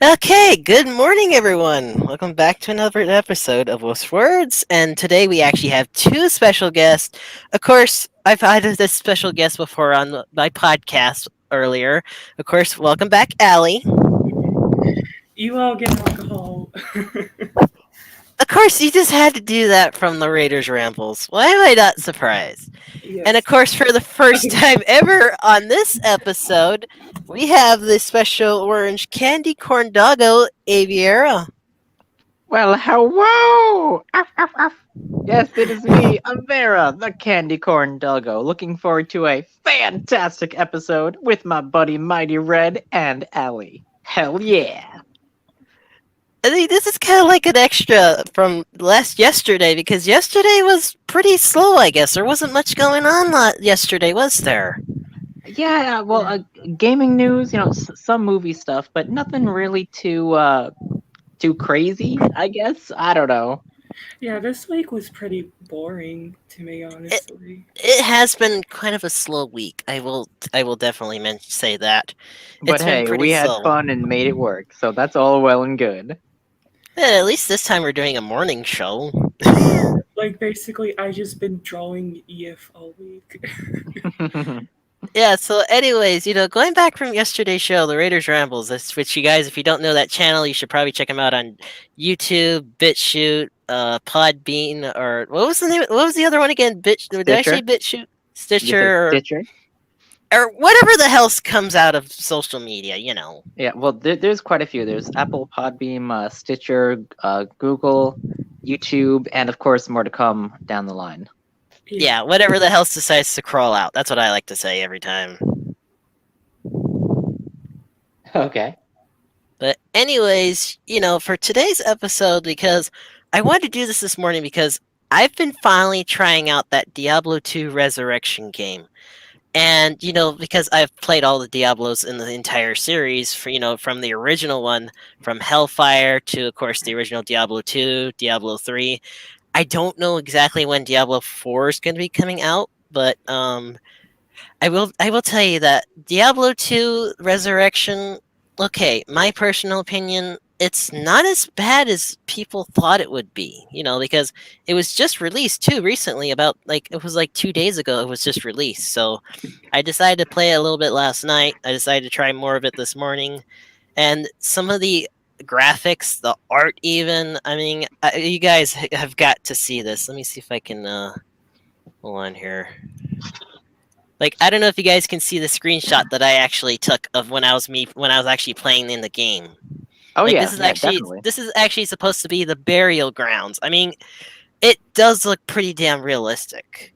Okay, good morning, everyone. Welcome back to another episode of Wolf's Words. And today we actually have two special guests. Of course, I've had this special guest before on my podcast earlier. Of course, welcome back, Allie. You all get alcohol. Of course, you just had to do that from the Raiders Rambles. Why am I not surprised? And of Yes. course, for the first time ever on this episode, we have the special orange candy corn doggo, Aviera. Well, hello! Yes, it is me, Avera, the candy corn doggo, looking forward to a fantastic episode with my buddy Mighty Red and Allie. Hell yeah! I mean, this is kind of like an extra from yesterday because yesterday was pretty slow. I guess there wasn't much going on yesterday, was there? Yeah, well, gaming news, some movie stuff, but nothing really too crazy, I guess. I don't know. Yeah, this week was pretty boring to me, It honestly. it has been kind of a slow week. I will definitely say that But it's been hey, pretty we had slow. fun and made it work, so that's all well and good. At least this time we're doing a morning show. Yeah, like basically, I just been drawing EF all week. Yeah, so anyways, going back from yesterday's show, the Raiders Rambles, that's which you guys, if you don't know that channel, you should probably check them out on YouTube, BitChute, Podbean, or what was the name? What was the other one again? Did I say Stitcher? BitChute? You said Stitcher, Stitcher? or whatever the hell comes out of social media. Yeah, well, there's quite a few. There's Apple, Podbeam, Stitcher, Google, YouTube, and of course more to come down the line. Yeah. Yeah, whatever the hell decides to crawl out. That's what I like to say every time. Okay. But anyways, for today's episode, because I wanted to do this morning because I've been finally trying out that Diablo 2 Resurrection game. And, because I've played all the Diablos in the entire series, from the original one, from Hellfire to, of course, the original Diablo 2, Diablo 3. I don't know exactly when Diablo 4 is going to be coming out, but I will tell you that Diablo 2 Resurrection, okay, my personal opinion, it's not as bad as people thought it would be, because it was just released too recently, about like it was like 2 days ago it was just released. So I decided to play it a little bit last night. I decided to try more of it this morning, and some of the graphics, the art even, I mean, you guys have got to see this. Let me see if I can hold on here. Like, I don't know if you guys can see the screenshot that I actually took of when I was actually playing in the game. Oh Like, yeah, yeah, definitely. this is actually supposed to be the burial grounds. I mean, it does look pretty damn realistic.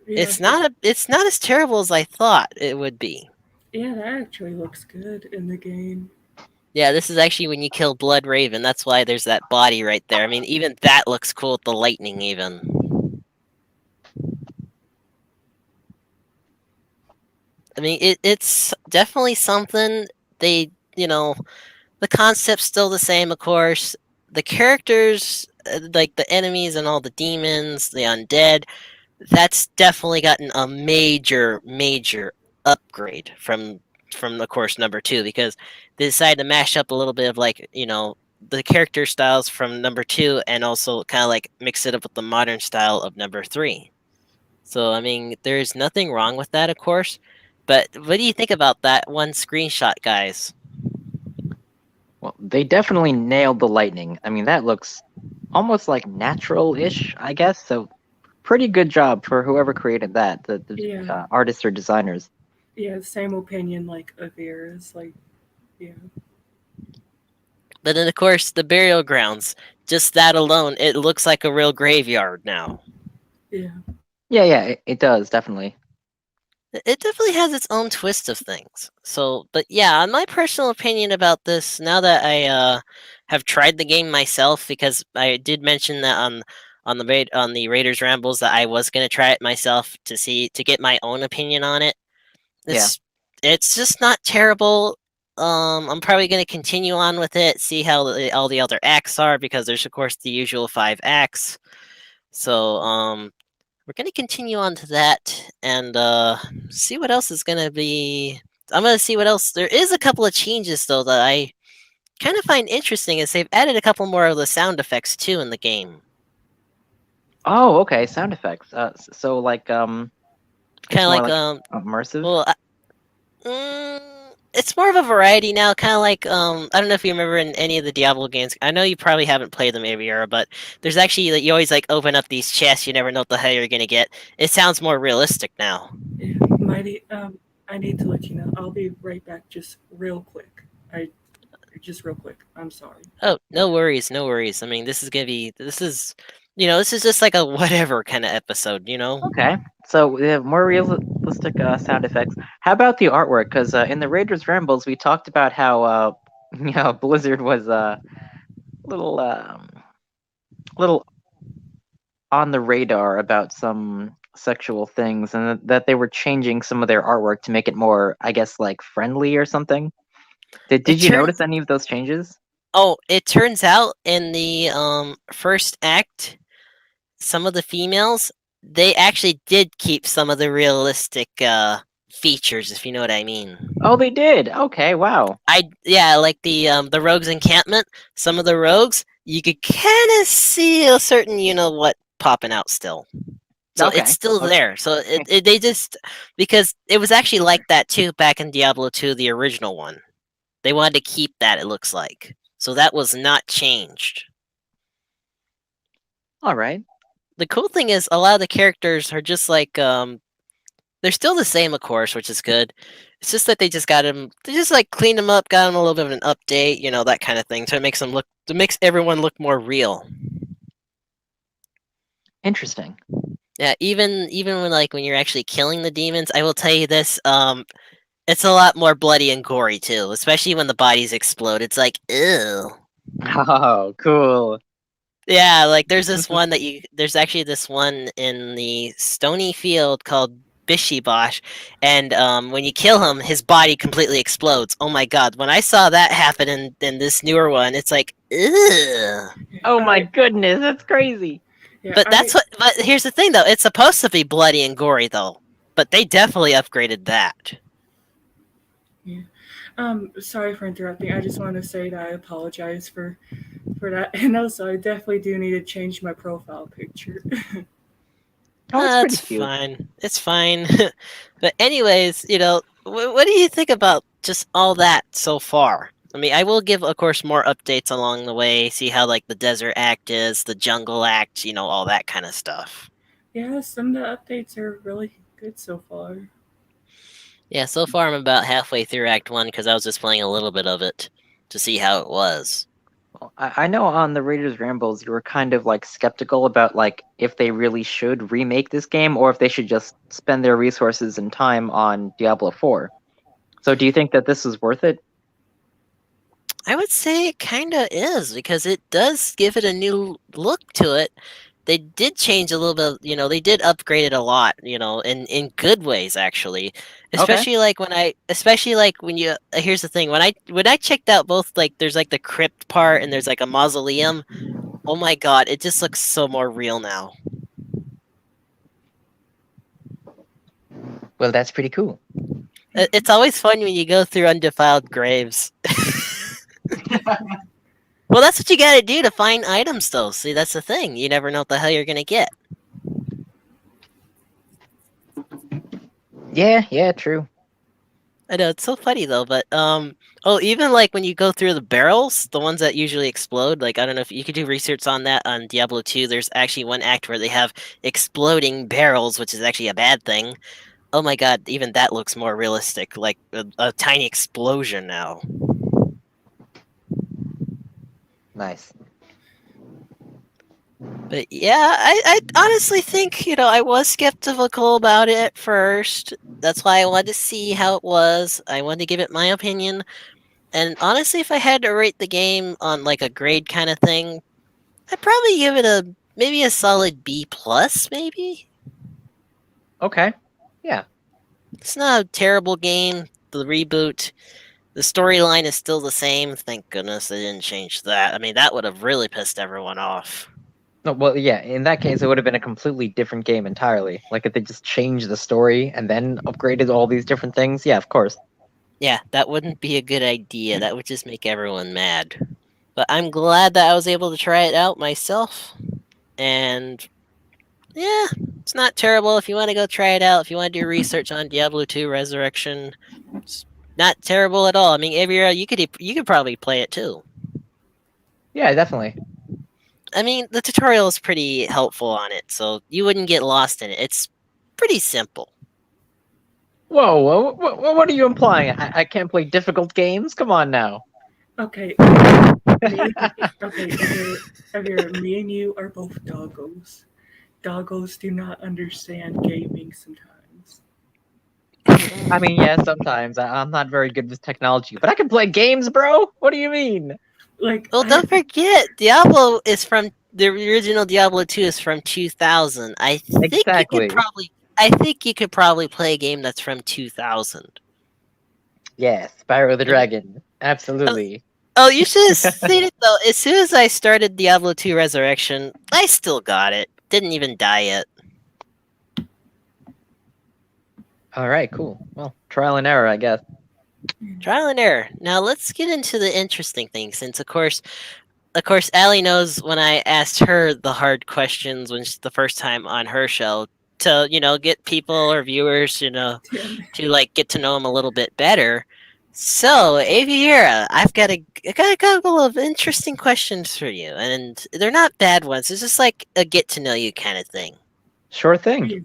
Yeah, It's not as terrible as I thought it would be. yeah, that actually looks good in the game. Yeah, this is actually when you kill Blood Raven. That's why there's that body right there. I mean, even that looks cool with the lightning even. I mean, it's definitely something. They, the concept's still the same, of course. The characters, like the enemies and all the demons, the undead, that's definitely gotten a major, major upgrade from of course number two, because they decided to mash up a little bit of, like, the character styles from number two, and also kind of like mix it up with the modern style of number three. So I mean, there's nothing wrong with that, of course. But what do you think about that one screenshot, guys? Well, they definitely nailed the lightning. I mean, that looks almost like natural-ish, I guess. So, pretty good job for whoever created that, the Yeah, artists or designers. yeah, same opinion like Avera's. Like, yeah, But then, of course, the burial grounds, just that alone, it looks like a real graveyard now. yeah, Yeah, yeah, it does definitely. It definitely has its own twist of things. So, but yeah, my personal opinion about this, now that I have tried the game myself, because I did mention that on the Raiders Rambles that I was gonna try it myself to get my own opinion on it. Yeah. It's it's just not terrible. I'm probably gonna continue on with it, see how all the other acts are, because there's of course the usual 5 acts. So we're gonna continue on to that and see what else is gonna be I'm gonna see what else. There is a couple of changes though that I kind of find interesting. Is they've added a couple more of the sound effects too in the game. Oh, okay. Sound effects. So like Kind it's of more like like immersive. well, it's more of a variety now. Kind of like I don't know if you remember in any of the Diablo games. I know you probably haven't played them every era, but there's actually like, you always like open up these chests. You never know what the hell you're gonna get. It sounds more realistic now. Yeah, Mighty. I need to let you know. I'll be right back, just real quick. I just real quick. I'm sorry. Oh, no worries, no worries. I mean, this is gonna be this is just like a whatever kind of episode. Okay. So we have more realistic sound effects. How about the artwork? Because in the Raiders Rambles, we talked about how Blizzard was little little on the radar about some sexual things, and that they were changing some of their artwork to make it more, I guess, like friendly or something. It Did you turns notice any of those changes? it turns out in the first act, some of the females they actually did keep some of the realistic features, if you know what I mean. Oh, they did. Okay, wow. Yeah, like the rogues encampment. Some of the rogues you could kind of see a certain what popping out still. So it's Okay. still Okay. there. So they just because it was actually like that too back in Diablo 2, the original one. They wanted to keep that. It looks like so that was not changed. All right. The cool thing is a lot of the characters are just like they're still the same, of course, which is good. It's just that they just got them. They just like cleaned them up, got them a little bit of an update, that kind of thing. So it makes everyone look more real. Interesting. Yeah, even when you're actually killing the demons, I will tell you this. It's a lot more bloody and gory too, especially when the bodies explode. It's like, ew. Oh, cool. Yeah, like there's actually this one in the stony field called Bishibosh, and when you kill him, his body completely explodes. Oh my god, when I saw that happen in this newer one, it's like, ugh. Yeah, Oh my goodness, that's crazy. yeah, But here's the thing though, it's supposed to be bloody and gory though. But they definitely upgraded that. yeah. Sorry for interrupting. I just want to say that I apologize for that, and also I definitely do need to change my profile picture. Oh, it's pretty That's cute. fine. It's fine. But anyways, what do you think about just all that so far? I mean, I will give, of course, more updates along the way. See how like the desert act is, the jungle act, all that kind of stuff. Yeah, some of the updates are really good so far. Yeah, so far I'm about halfway through Act One because I was just playing a little bit of it to see how it was. Well, I know on the Raiders Rambles you were kind of like skeptical about like if they really should remake this game or if they should just spend their resources and time on Diablo 4. So do you think that this is worth it? I would say it kind of is because it does give it a new look to it. They did change a little bit, they did upgrade it a lot, in good ways actually. Okay. Especially like when you here's the thing, when I checked out both like there's like the crypt part and there's like a mausoleum. Oh my god, it just looks so more real now. Well, that's pretty cool. It's always fun when you go through undefiled graves. Well, that's what you gotta do to find items, though. See, that's the thing. You never know what the hell you're gonna get. Yeah, true. I know it's so funny though, but oh, even like when you go through the barrels, the ones that usually explode. Like I don't know if you could do research on that on Diablo 2. There's actually one act where they have exploding barrels, which is actually a bad thing. Oh my god, even that looks more realistic, like a tiny explosion now. Nice. But yeah, I honestly think, I was skeptical about it at first. That's why I wanted to see how it was. I wanted to give it my opinion. And honestly, if I had to rate the game on like a grade kind of thing, I'd probably give it maybe a solid B plus, maybe. Okay. Yeah. It's not a terrible game. The reboot, the storyline is still the same. Thank goodness they didn't change that. I mean, that would have really pissed everyone off. No, well, yeah, in that case, it would have been a completely different game entirely. Like, if they just changed the story and then upgraded all these different things, yeah, of course. Yeah, that wouldn't be a good idea. That would just make everyone mad. But I'm glad that I was able to try it out myself. And yeah, it's not terrible if you want to go try it out. If you want to do research on Diablo 2 Resurrection, it's not terrible at all. I mean, if you're, you could probably play it too. Yeah, definitely. I mean, the tutorial is pretty helpful on it, so you wouldn't get lost in it. It's pretty simple. Whoa, what are you implying? I can't play difficult games? Come on now. Okay, me, okay, Avira, me and you are both doggos. Doggos do not understand gaming sometimes. I mean, yeah, sometimes I'm not very good with technology, but I can play games, bro. What do you mean? Like, Well, don't forget, Diablo is from the original Diablo 2 is from 2000. Exactly. I think you could probably play a game that's from 2000. Yes, Spyro the I mean, Dragon. Absolutely. oh, you should have seen it though. As soon as I started Diablo 2 Resurrection, I still got it. Didn't even die yet. All right, cool. Well, trial and error, I guess. Trial and error. Now let's get into the interesting thing, since of course, Allie knows when I asked her the hard questions when the first time on her show to get people or viewers damn to like get to know them a little bit better. So, Aviera, I got a couple of interesting questions for you, and they're not bad ones. It's just like a get to know you kind of thing. Sure thing. it.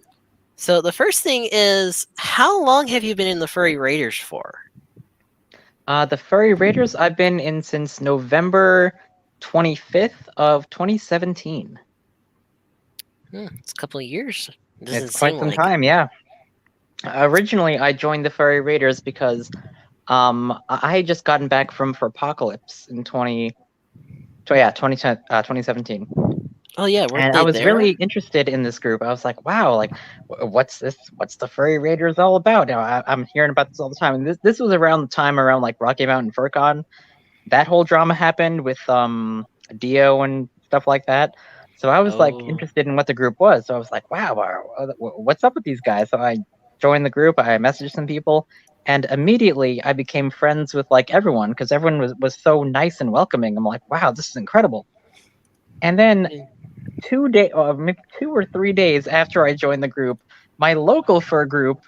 So, the first thing is, how long have you been in the Furry Raiders for? The Furry Raiders I've been in since November 25th of 2017. It's a couple of years. It doesn't It's quite seem some like. time, yeah. Originally, I joined the Furry Raiders because I had just gotten back from Apocalypse in 2017. Oh yeah, weren't And I they was there? really interested in this group. I was like, wow, like, what's this? What's the Furry Raiders all about? You know, I'm hearing about this all the time. And this was around the time around like Rocky Mountain FurCon. That whole drama happened with Dio and stuff like that. So I was like Oh, interested in what the group was. So I was like, wow, what's up with these guys? So I joined the group. I messaged some people, and immediately I became friends with like everyone because everyone was so nice and welcoming. I'm like, wow, this is incredible. And then mm, 2 day, maybe 2 or 3 days after I joined the group, my local fur group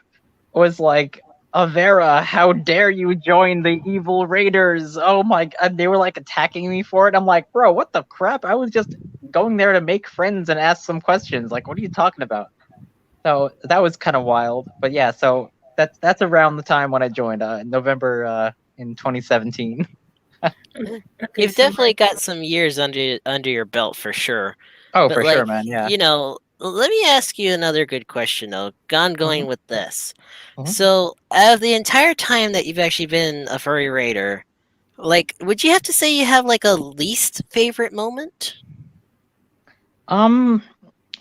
was like, Avera, how dare you join the evil raiders? Oh my god, they were like attacking me for it. I'm like, bro, what the crap? I was just going there to make friends and ask some questions. Like, what are you talking about? So that was kind of wild. But yeah, so that's around the time when I joined, November in 2017. Okay, you've so definitely got some years under your belt for sure. Oh, But for sure, like, man. Yeah. let me ask you another good question though. Gone hmm going with this. hmm So, out of the entire time that you've actually been a furry raider, like, would you have to say you have like a least favorite moment? Um,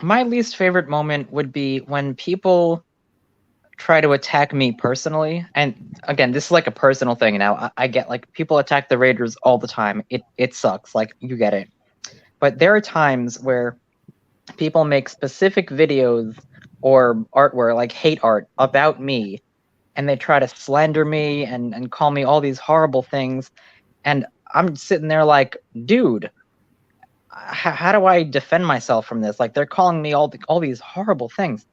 my least favorite moment would be when people try to attack me personally. And again, this is like a personal thing now. I get like people attack the Raiders all the time. It sucks. Like you get it. But there are times where people make specific videos or artwork, like hate art, about me, and they try to slander me and call me all these horrible things. And I'm sitting there like, dude, how do I defend myself from this? Like they're calling me all these horrible things.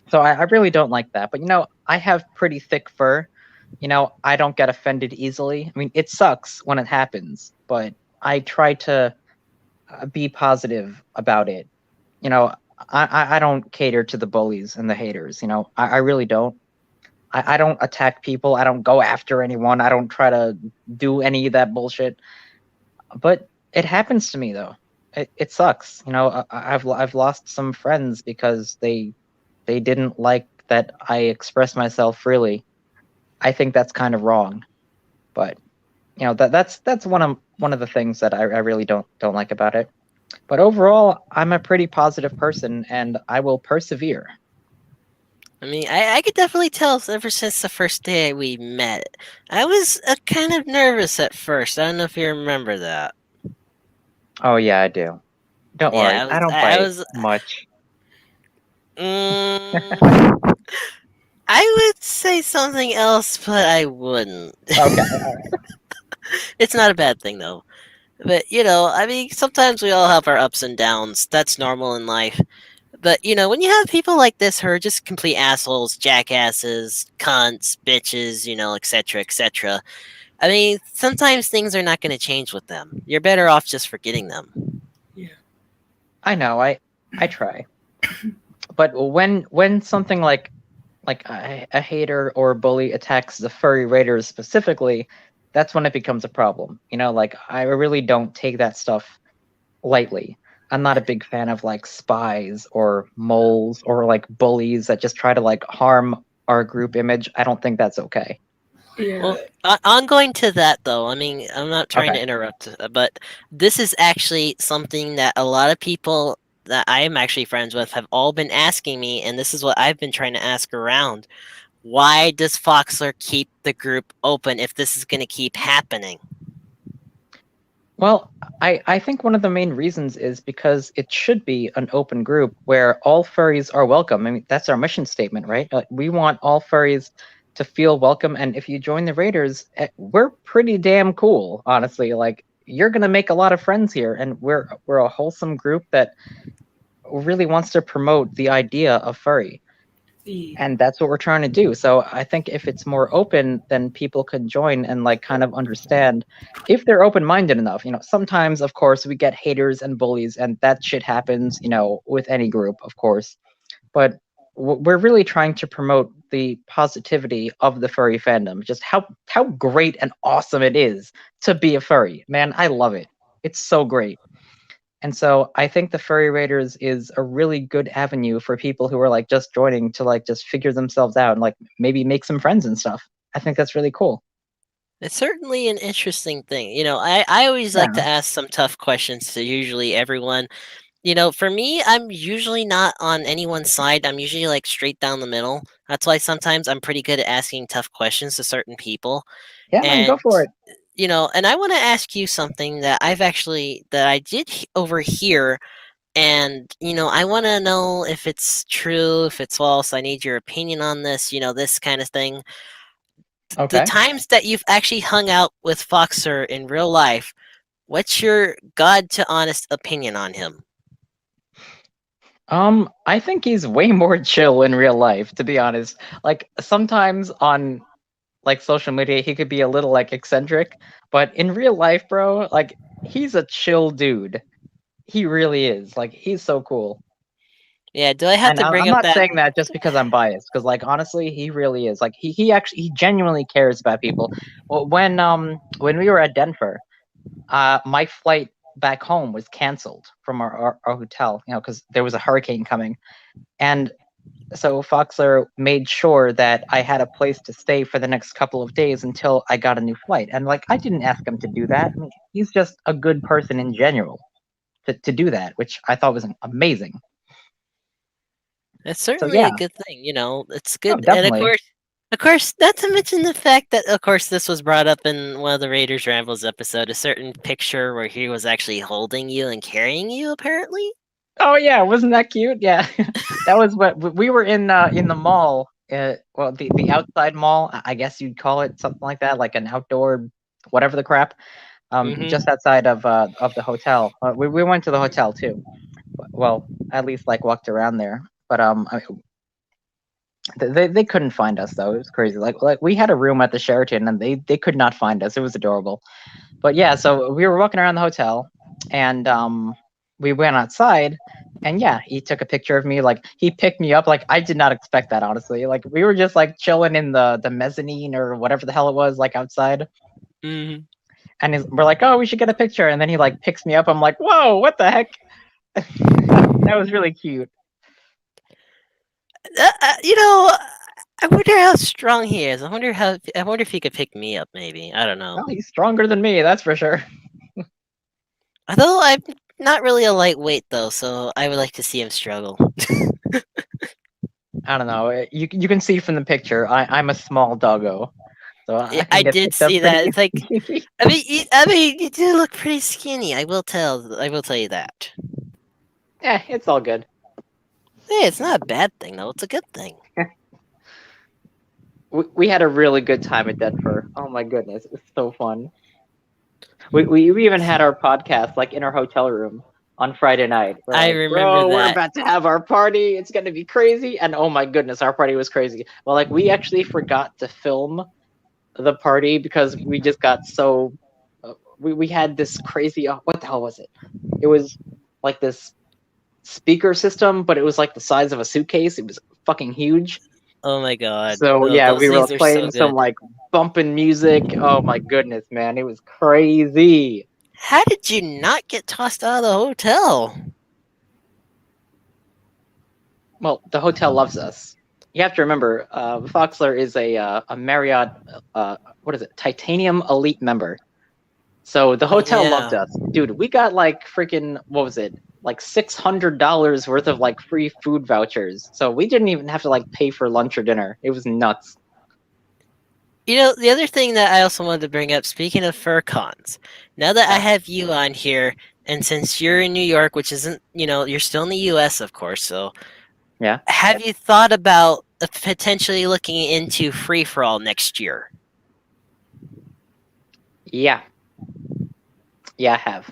So I really don't like that. But I have pretty thick fur. I don't get offended easily. I mean, it sucks when it happens, but I try to be positive about it. You know, I don't cater to the bullies and the haters. I really don't. I don't attack people. I don't go after anyone. I don't try to do any of that bullshit. But it happens to me though. It sucks. I've lost some friends because they didn't like that I express myself freely. I think that's kind of wrong. But that's one of the things that I really don't like about it. But overall, I'm a pretty positive person, and I will persevere. I mean, I could definitely tell ever since the first day we met. I was kind of nervous at first. I don't know if you remember that. Oh yeah, I do. Don't Yeah, worry, I don't I bite was. much. Mm, I would say something else, but I wouldn't. Okay, all right. It's not a bad thing though. But I mean, sometimes we all have our ups and downs. That's normal in life. But when you have people like this who are just complete assholes, jackasses, cunts, bitches, etc., etc. I mean, sometimes things are not going to change with them. You're better off just forgetting them. Yeah. I know. I try, but when something like a hater or a bully attacks the furry raiders specifically, that's when it becomes a problem. Like I really don't take that stuff lightly. I'm not a big fan of like spies or moles or like bullies that just try to like harm our group image. I don't think that's okay. Yeah. Well, on going to that though, I mean, I'm not trying Okay. to interrupt, but this is actually something that a lot of people that I am actually friends with have all been asking me, and this is what I've been trying to ask around. Why does Foxler keep the group open if this is going to keep happening? Well, I think one of the main reasons is because it should be an open group where all furries are welcome. I mean, that's our mission statement, right? We want all furries to feel welcome. And if you join the Raiders, we're pretty damn cool, honestly. Like, you're gonna make a lot of friends here, and we're a wholesome group that really wants to promote the idea of furry. Yeah. And that's what we're trying to do. So I think if it's more open, then people can join and like kind of understand if they're open-minded enough. Sometimes of course we get haters and bullies, and that shit happens, with any group, of course. But we're really trying to promote the positivity of the furry fandom, just how great and awesome it is to be a furry. Man, I love it. It's so great. And so I think the Furry Raiders is a really good avenue for people who are like just joining to like just figure themselves out and like maybe make some friends and stuff. I think that's really cool. It's certainly an interesting thing. I always like Yeah. to ask some tough questions to usually everyone. For me, I'm usually not on anyone's side. I'm usually like straight down the middle. That's why sometimes I'm pretty good at asking tough questions to certain people. Yeah, man, go And for it. and I want to ask you something that I did overhear, and I want to know if it's true, if it's false. I need your opinion on this. This kind of thing. The Okay. times that you've actually hung out with Foxer in real life, what's your God to honest opinion on him? I think he's way more chill in real life, to be honest. Like sometimes on like social media he could be a little like eccentric, but in real life, bro, like he's a chill dude. He really is. Like he's so cool. Yeah, do I have And to bring I'm up not that? saying that just because I'm biased, because like honestly, he really is. Like he actually he genuinely cares about people. Well, when we were at Denver, my flight back home was canceled from our hotel, because there was a hurricane coming, and so Foxler made sure that I had a place to stay for the next couple of days until I got a new flight. And like I didn't ask him to do that. I mean, he's just a good person in general to do that, which I thought was amazing. It's So certainly a yeah, good thing. It's no, good, and definitely. of course, not to mention the fact that, of course, this was brought up in one of the Raiders Rambles episode. A certain picture where he was actually holding you and carrying you, apparently. Oh yeah, wasn't that cute? Yeah, that was what we were in the mall. Well, the outside mall, I guess you'd call it something like that, like an outdoor, whatever the crap. Mm-hmm. Just outside of the hotel. We went to the hotel too. Well, at least like walked around there. But they couldn't find us though. It was crazy. Like we had a room at the Sheraton and they could not find us. It was adorable. But yeah, so we were walking around the hotel, and we went outside, and yeah, he took a picture of me. Like he picked me up. Like I did not expect that, honestly. Like we were just like chilling in the mezzanine or whatever the hell it was, like outside. Mm-hmm. And we're like, oh, we should get a picture. And then he like picks me up. I'm like, whoa, what the heck? That was really cute. You know, I wonder how strong he is. I wonder if he could pick me up. Maybe I don't know. Well, he's stronger than me, that's for sure. Although I'm not really a lightweight though, so I would like to see him struggle. I don't know. You can see from the picture, I'm a small doggo, so Yeah, I can I get did picked up see pretty that. It's like easily. I mean, you do look pretty skinny. I will tell. I will tell you that. Yeah, it's all good. Hey, it's not a bad thing though. It's a good thing. we had a really good time at Denver. Oh my goodness, it was so fun. We even had our podcast like in our hotel room on Friday night. We're I like, remember bro, we're that. about to have our party. It's gonna be crazy. And oh my goodness, our party was crazy. Well, like we actually forgot to film the party because we just got so we had this crazy what the hell was it? It was like this speaker system, but it was like the size of a suitcase. It was fucking huge. Oh my god. So Oh, yeah, those we were things are so playing some good. like bumping music. Oh my goodness, man, it was crazy. How did you not get tossed out of the hotel? Well, the hotel loves us. You have to remember, Foxler is a Marriott, what is it, Titanium Elite member. So the Oh hotel loved yeah. us, dude. We got like freaking what was it, like $600 worth of like free food vouchers. So we didn't even have to like pay for lunch or dinner. It was nuts. You know, the other thing that I also wanted to bring up, speaking of fur cons, now that I Yeah, have you on here, and since you're in New York, which isn't, you're still in the US, of course, so yeah, have you thought about potentially looking into free for all next year? yeah, yeah. I have.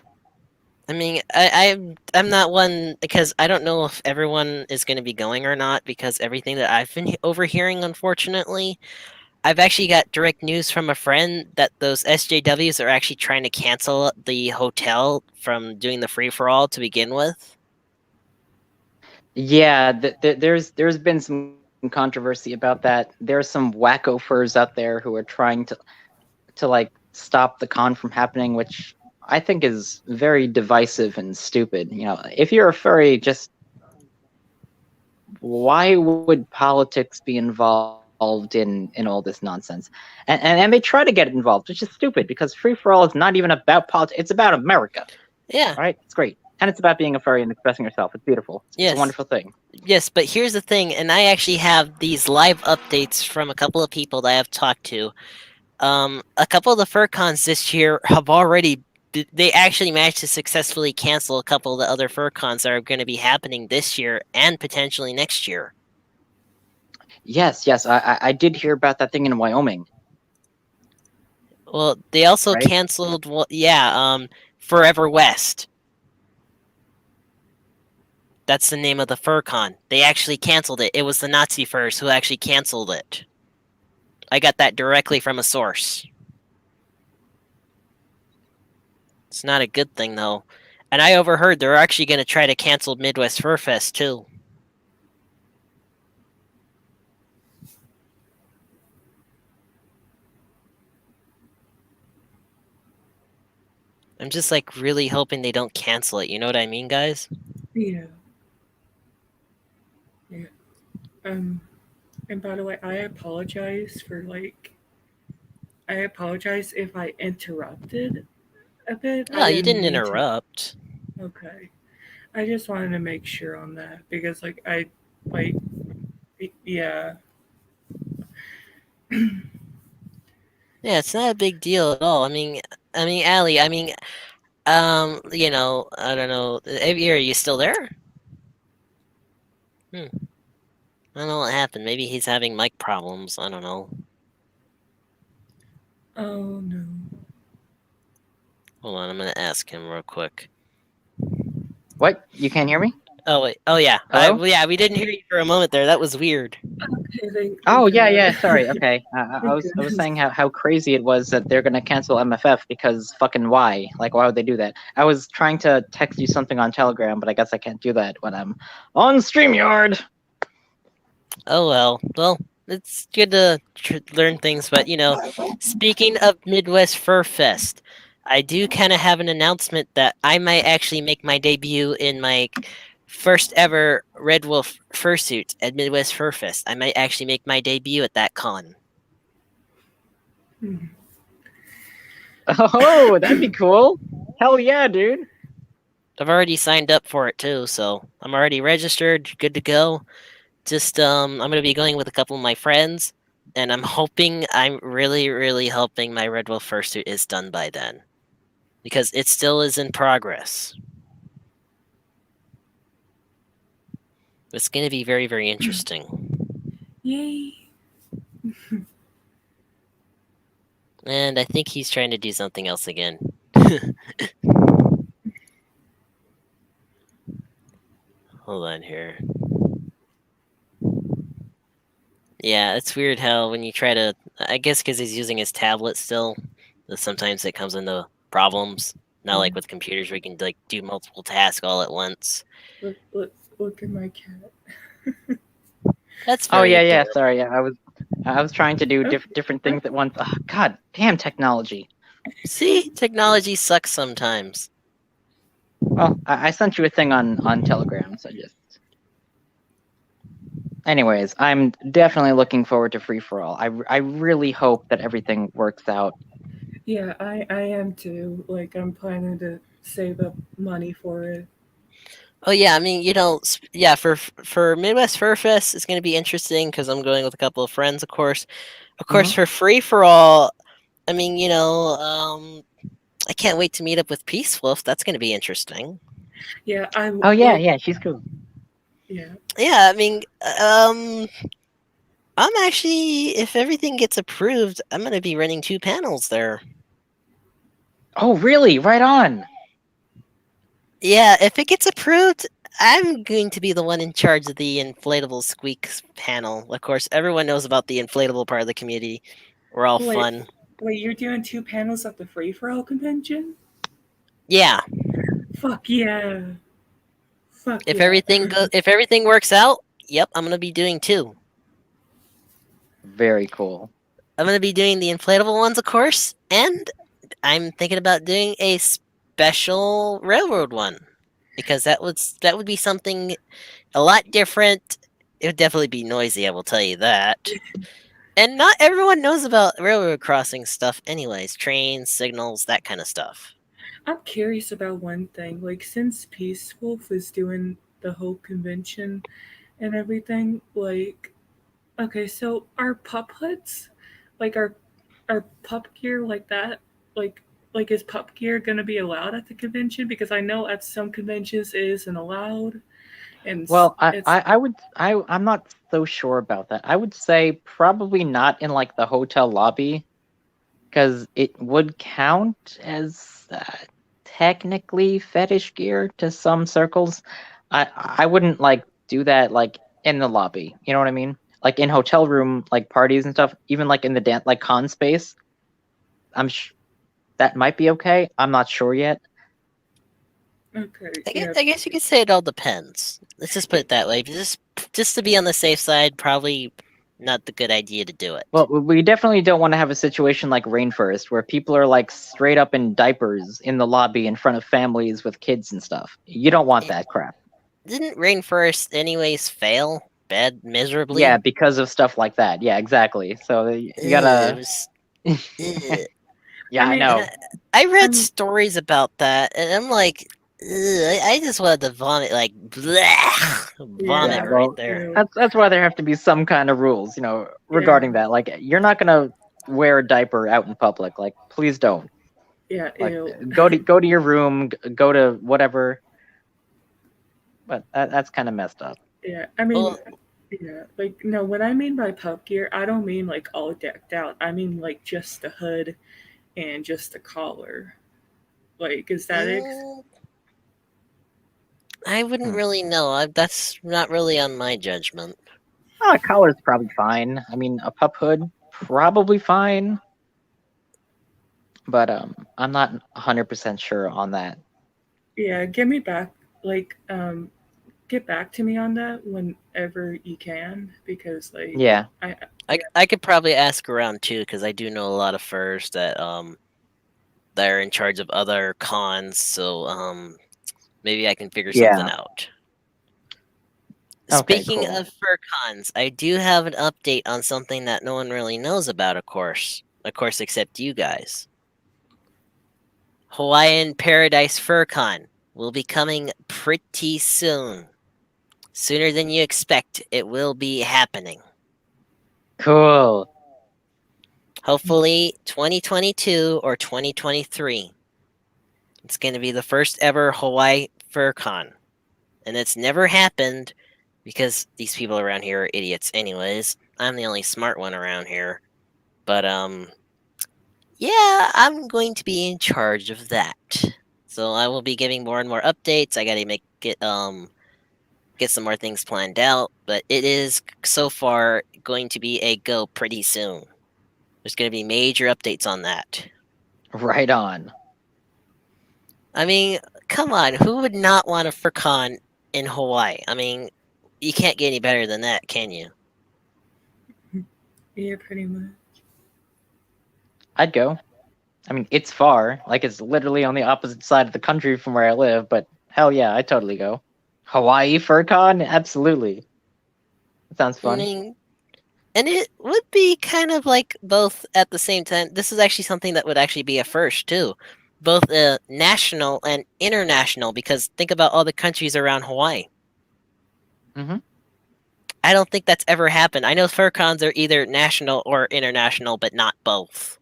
I mean, I'm not one because I don't know if everyone is going to be going or not because everything that I've been overhearing, unfortunately, I've actually got direct news from a friend that those SJWs are actually trying to cancel the hotel from doing the free for all to begin with. Yeah, there's been some controversy about that. There's some wacko furs out there who are trying to like stop the con from happening, which I think is very divisive and stupid. You know, if you're a furry, just why would politics be involved in all this nonsense? And they try to get it involved, which is stupid because free for all is not even about politics. It's about America, Yeah. right? It's great, and it's about being a furry and expressing yourself. It's beautiful. It's a Yes. wonderful thing. Yes, but here's the thing, and I actually have these live updates from a couple of people that I've talked to. A couple of the FurCons this year have already. They actually managed to successfully cancel a couple of the other FurCons that are going to be happening this year and potentially next year. Yes, yes, I did hear about that thing in Wyoming, Well, they also right? canceled. Yeah, Forever West. That's the name of the FurCon. They actually canceled it. It was the Nazi furs who actually canceled it. I got that directly from a source. It's not a good thing though. And I overheard they're actually going to try to cancel Midwest Fur Fest too. I'm just like really hoping they don't cancel it. You know what I mean, guys? Yeah. Yeah. Um. And by the way, I apologize if I interrupted a bit. I No, you didn't didn't mean to. interrupt. Okay. I just wanted to make sure on that because like yeah. Yeah, it's not a big deal at all. I mean, Allie. I don't know. Are you still there? Hmm. I don't know what happened. Maybe he's having mic problems. I don't know. Oh no. Hold on, I'm gonna ask him real quick. What? You can't hear me? Oh wait. Oh yeah. Hello? Yeah. We didn't hear you for a moment there. That was weird. Okay, Oh thank yeah, God. yeah. Sorry. Okay. I Thank was goodness. saying how crazy it was that they're gonna cancel MFF because fucking why? Like why would they do that? I was trying to text you something on Telegram, but I guess I can't do that when I'm on Streamyard. Oh well. Well, it's good to learn things. But speaking of Midwest Fur Fest, I do kind of have an announcement that I might actually make my debut in my first ever Red Wolf fursuit at Midwest Fur Fest. I might actually make my debut at that con. Hmm. Oh, that'd be cool. Hell yeah, dude. I've already signed up for it too, so I'm already registered, good to go. Just I'm gonna be going with a couple of my friends, and I'm really, really hoping my Red Wolf fursuit is done by then, because it still is in progress. It's gonna be very, very interesting. Yay. And I think he's trying to do something else again. Hold on here. Yeah, it's weird how when you try to. I guess because he's using his tablet still, that sometimes it comes into problems. Not like Yeah. with computers, where you can like do multiple tasks all at once. Look at my cat. That's Oh very yeah, yeah. adorable. Sorry, yeah. I was trying to do Oh, different oh, things at once. Oh, God damn technology. See, technology sucks sometimes. Well, I sent you a thing on Telegram, so just. Anyways, I'm definitely looking forward to Free for All. I really hope that everything works out. yeah, I am too. Like, I'm planning to save up money for it. Oh yeah, I mean, yeah, for Midwest Fur Fest, it's going to be interesting because I'm going with a couple of friends, of course. Of course, Mhm. for free for all, I mean, I can't wait to meet up with Peace Wolf. That's going to be interesting. Yeah, I Oh yeah, like. yeah. She's cool. Yeah, Yeah, I mean, I'm actually, if everything gets approved, I'm going to be running 2 panels there. Oh really? Right on. Yeah, if it gets approved, I'm going to be the one in charge of the inflatable squeaks panel. Of course, everyone knows about the inflatable part of the community. We're all wait, fun. wait. You're doing 2 panels at the Free for All convention? Yeah, Fuck yeah! Fuck if yeah! if everything works out, yep, I'm going to be doing 2. Very cool. I'm going to be doing the inflatable ones, of course, and I'm thinking about doing a special railroad one because that would be something a lot different. It would definitely be noisy, I will tell you that. And not everyone knows about railroad crossing stuff, anyways. Trains, signals, that kind of stuff. I'm curious about one thing. Like, since Peace Wolf is doing the whole convention and everything, like, okay, so are pup hoods, like, are pup gear like that, like, is pup gear gonna be allowed at the convention? Because I know at some conventions it isn't allowed, and Well, it's I'm not so sure about that. I would say probably not in like the hotel lobby because it would count as technically fetish gear to some circles. I wouldn't like do that like in the lobby. You know what I mean? Like in hotel room, like parties and stuff. Even like in the like con space. That might be okay. I'm not sure yet. okay. I guess, Yeah, I guess you could say it all depends. Let's just put it that way. Just to be on the safe side, probably not the good idea to do it. Well, we definitely don't want to have a situation like Rainforest where people are like straight up in diapers in the lobby in front of families with kids and stuff. You don't want It, that crap. didn't Rainforest anyways fail bad Yeah, miserably? because of stuff like that. Yeah, exactly. So you It gotta. was. Yeah, I I mean, And know. I I read mean, stories about that, and I'm like, I just wanted to vomit, like, bleh, Yeah, vomit yeah, right well, there. ew, that's why there have to be some kind of rules, yeah, regarding that. Like, you're not gonna wear a diaper out in public. Like, please don't. yeah, Like, ew. go to your room, go to whatever. But that's kind of messed up. Yeah, I mean, Well, yeah, like, no, when I mean by pup gear, I don't mean like all decked out. I mean like just the hood and just the collar. Like, is that it? mm, I wouldn't Hmm. really know. That's not really on my judgment. Oh, a collar's probably fine. I mean, a pup hood probably fine, but I'm not 100% sure on that. Yeah, get me back, like, get back to me on that whenever you can, because, like, Yeah. I, I could probably ask around too, because I do know a lot of furs that are in charge of other cons. So maybe I can figure something Yeah. out. Okay, Speaking cool. of fur cons, I do have an update on something that no one really knows about, of course. Of course, except you guys. Hawaiian Paradise FurCon will be coming pretty soon. Sooner than you expect, it will be happening. Cool. Hopefully 2022 or 2023. It's going to be the first ever Hawaii FurCon. And it's never happened because these people around here are idiots anyways. I'm the only smart one around here. But yeah, I'm going to be in charge of that. So I will be giving more and more updates. I gotta get some more things planned out, but it is so far going to be a go pretty soon. There's gonna be major updates on that. Right on. I mean, come on, who would not want a FurCon in Hawaii? I mean, you can't get any better than that, can you? Yeah, pretty much. I'd go. I mean, it's far. Like, it's literally on the opposite side of the country from where I live, but hell yeah, I'd totally go. Hawaii FurCon? Absolutely. That sounds I fun. mean, and it would be kind of like both at the same time. This is actually something that would actually be a first too, both national and international. Because think about all the countries around Hawaii. hmm I don't think that's ever happened. I know FurCons are either national or international, but not both.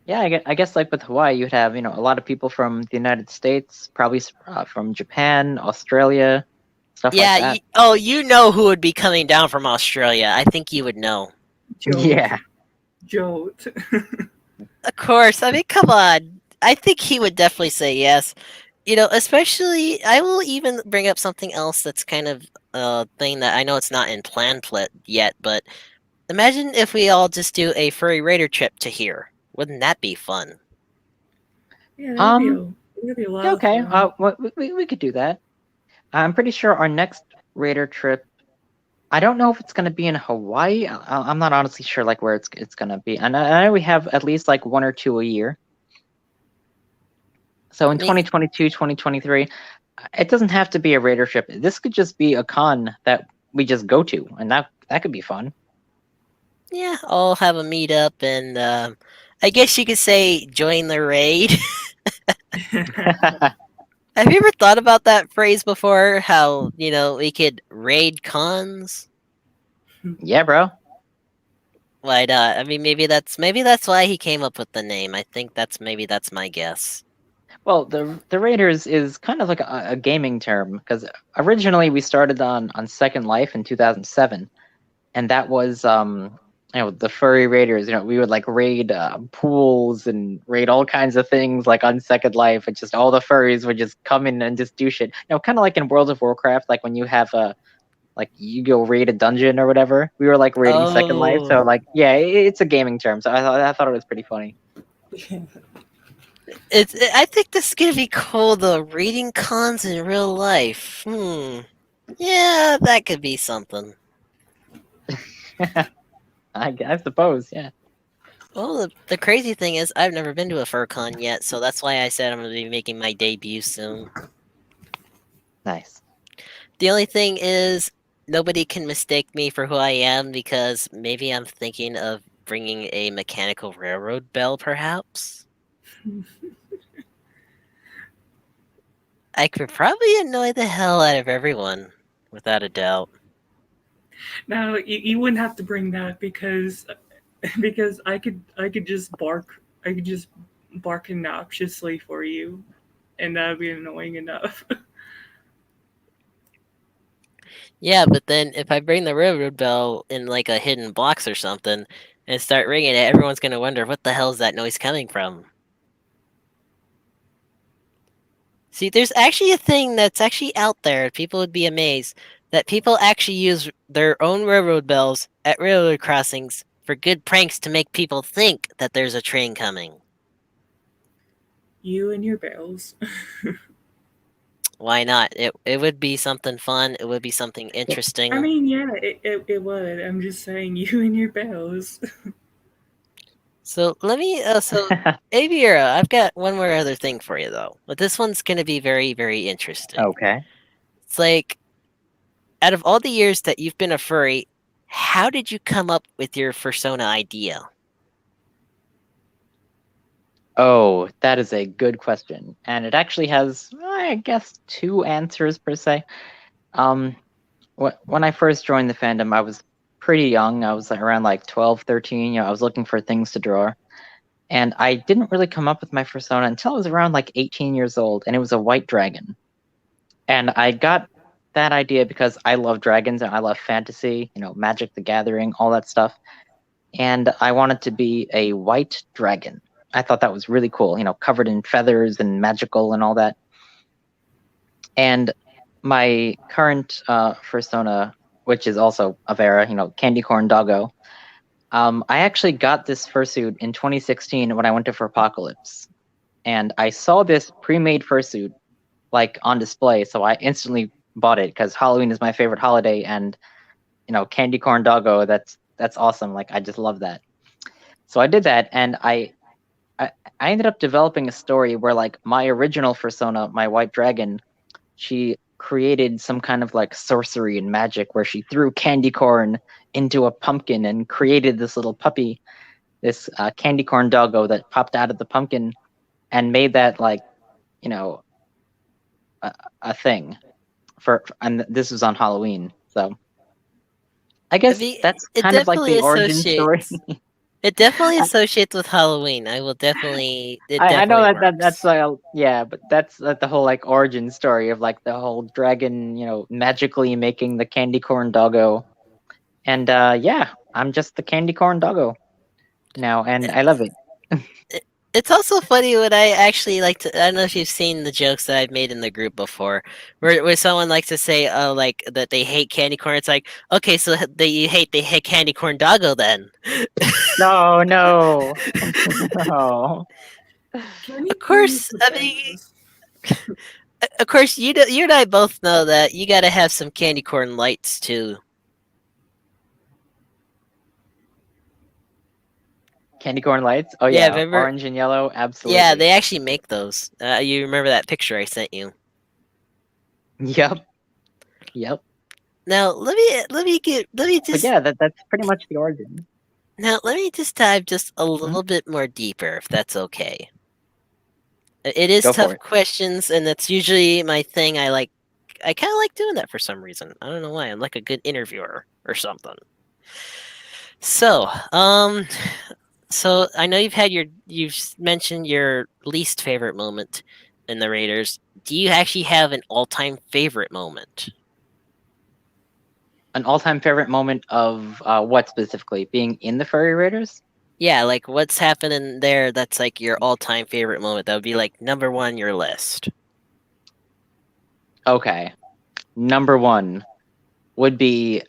Yeah, I guess like with Hawaii, you'd have, a lot of people from the United States, probably from Japan, Australia, stuff like Yeah. that. Oh, you know who would be coming down from Australia? I think you would know. Jolt. Yeah. Jolt. Of course. I mean, come on. I think he would definitely say yes. Especially I will even bring up something else that's kind of a thing that I know it's not in plan yet, but imagine if we all just do a furry raider trip to here. Wouldn't that be fun? Yeah, Um. that'd be a lot of Okay. fun. We could do that. I'm pretty sure our next Raider trip. I don't know if it's gonna be in Hawaii. I'm not honestly sure like where it's gonna be. And I know we have at least like one or two a year. So in I mean, 2022, 2023, it doesn't have to be a Raider trip. This could just be a con that we just go to, and that could be fun. yeah, I'll have a meetup and I guess you could say join the raid. Have you ever thought about that phrase before? How, we could raid cons? Yeah, bro. Why not? I mean, maybe that's why he came up with the name. I think that's my guess. Well, the Raiders is kind of like a gaming term because originally we started on Second Life in 2007, and that was the furry raiders. We would like raid pools and raid all kinds of things like on Second Life, and just all the furries would just come in and just do shit. Kind of like in World of Warcraft, like when you have a like you go raid a dungeon or whatever. We were like raiding Second Life, so Oh, like yeah, it's a gaming term. So I thought it was pretty funny. I think this is gonna be cool though. Reading cons in real life. Yeah, that could be something. I suppose, yeah. Well, the crazy thing is, I've never been to a fur con yet, so that's why I said I'm gonna be making my debut soon. Nice. The only thing is, nobody can mistake me for who I am because maybe I'm thinking of bringing a mechanical railroad bell, perhaps. I could probably annoy the hell out of everyone, without a doubt. Now you wouldn't have to bring that because I could just bark obnoxiously for you, and that'd be annoying enough. Yeah, but then if I bring the railroad bell in like a hidden box or something and start ringing it, everyone's gonna wonder what the hell is that noise coming from. See, there's actually a thing that's actually out there. People would be amazed that people actually use their own railroad bells at railroad crossings for good pranks to make people think that there's a train coming. You and your bells. Why not? It would be something fun. It would be something I interesting. mean, yeah, it would. I'm just saying, you and your bells. So let me. So Aviera, I've got one more other thing for you though. But this one's gonna be very, very interesting. Okay. It's like, out of all the years that you've been a furry, how did you come up with your Fursona idea? Oh, that is a good question. And it actually has, I guess, two answers per se. Um, when I first joined the fandom, I was pretty young. I was around like 12, 13. I was looking for things to draw. And I didn't really come up with my persona until I was around like 18 years old, and it was a white dragon. And I got that idea because I love dragons and I love fantasy, Magic the Gathering, all that stuff. And I wanted to be a white dragon. I thought that was really cool, covered in feathers and magical and all that. And my current fursona, which is also Avera, Candy Corn Doggo, I actually got this fursuit in 2016 when I went to Furpocalypse. And I saw this pre-made fursuit like on display, so I instantly bought it because Halloween is my favorite holiday, and Candy Corn Doggo, that's awesome. Like I just love that. So I did that, and I ended up developing a story where like my original persona, my white dragon, she created some kind of like sorcery and magic where she threw candy corn into a pumpkin and created this little puppy, this candy corn doggo that popped out of the pumpkin and made that like you know a thing and this was on Halloween. So I I guess mean, that's it kind of like definitely the origin story. associates. It definitely associates with Halloween. I will definitely. It I know definitely that's works. like yeah, but that's the whole like origin story of like the whole dragon, magically making the candy corn doggo. And yeah, I'm just the candy corn doggo now, and I love it. It's also funny when I actually like to. I don't know if you've seen the jokes that I've made in the group before, where someone likes to say, like that they hate candy corn. It's like, okay, so they hate candy corn doggo then. No, no, no. Candy Of corn is course, the I mean, best. of course, you and I both know that you got to have some candy corn lights too. Candy corn lights. Oh Yeah, yeah, remember? orange and yellow. Yeah, Absolutely. they actually make those. You remember that picture I sent you? Yep, yep. Now let me But just yeah, that's pretty much the origin. now let me just dive just a Mhm. little bit more deeper, if that's okay. It is Go for tough it. questions, and that's usually my thing. I kind of like doing that for some reason. I don't know why. I'm like a good interviewer or something. So, so I know you've mentioned your least favorite moment in the Raiders. Do you actually have an all-time favorite moment? An all-time favorite moment of what specifically? Being in the Furry Raiders? Yeah, like what's happening there that's like your all-time favorite moment? That would be like number one on your list. Okay. Number one would be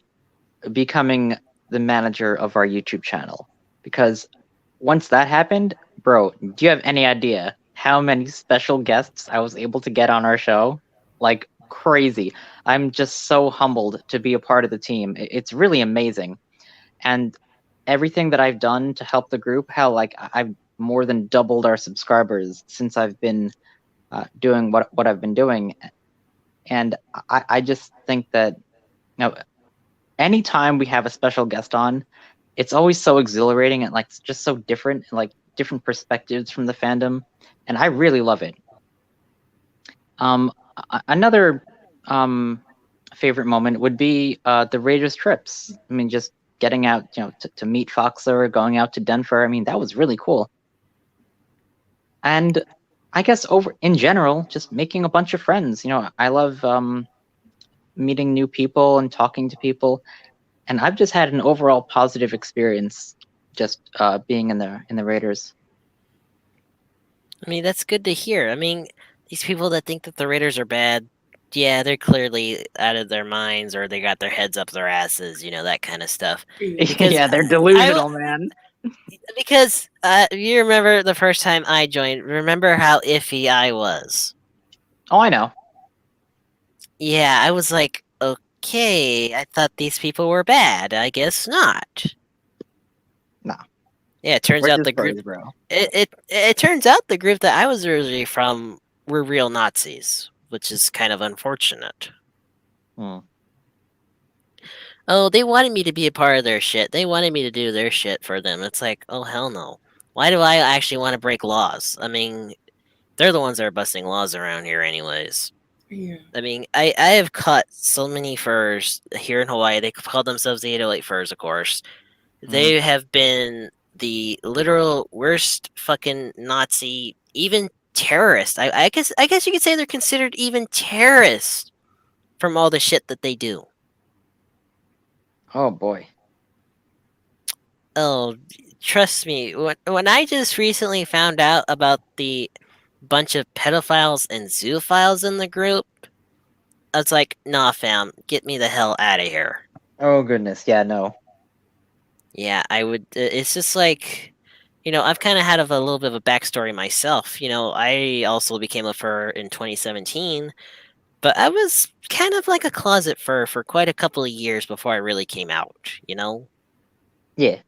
becoming the manager of our YouTube channel. Because once that happened, bro, do you have any idea how many special guests I was able to get on our show? Like crazy. I'm just so humbled to be a part of the team. It's really amazing. And everything that I've done to help the group, how like I've more than doubled our subscribers since I've been doing what I've been doing. And I just think that anytime we have a special guest on, it's always so exhilarating and like just so different, like different perspectives from the fandom, and I really love it. Another favorite moment would be the Raiders trips. I mean, just getting out, to meet Foxler, going out to Denver. I mean, that was really cool. And I guess over in general, just making a bunch of friends. I love meeting new people and talking to people, and I've just had an overall positive experience just being in the Raiders. I mean, that's good to hear. I mean, these people that think that the Raiders are bad, yeah, they're clearly out of their minds or they got their heads up their asses, that kind of stuff. Yeah. Because Yeah, they're I delusional, man. because you remember the first time I joined, remember how iffy I was? Oh, I know. Yeah, I was like, okay, I thought these people were bad. I guess not. No, Yeah, it turns we're out just the group furries, bro. it turns out the group that I was originally from were real Nazis, which is kind of unfortunate. Hmm. Oh, they wanted me to be a part of their shit. They wanted me to do their shit for them. It's like, oh hell no. Why do I actually want to break laws? I mean, they're the ones that are busting laws around here anyways. Yeah. I mean, I have caught so many furs here in Hawaii. They call themselves the 808 furs, of course. Hmm. They have been the literal worst fucking Nazi, even terrorist. I guess you could say they're considered even terrorists from all the shit that they do. Oh boy. Oh, trust me, when I just recently found out about the bunch of pedophiles and zoophiles in the group, I was like, nah, fam, get me the hell out of here. Oh goodness. Yeah. No. Yeah, I would. It's just like, I've kind of had a little bit of a backstory myself. I also became a fur in 2017, but I was kind of like a closet fur for quite a couple of years before I really came out. Yeah.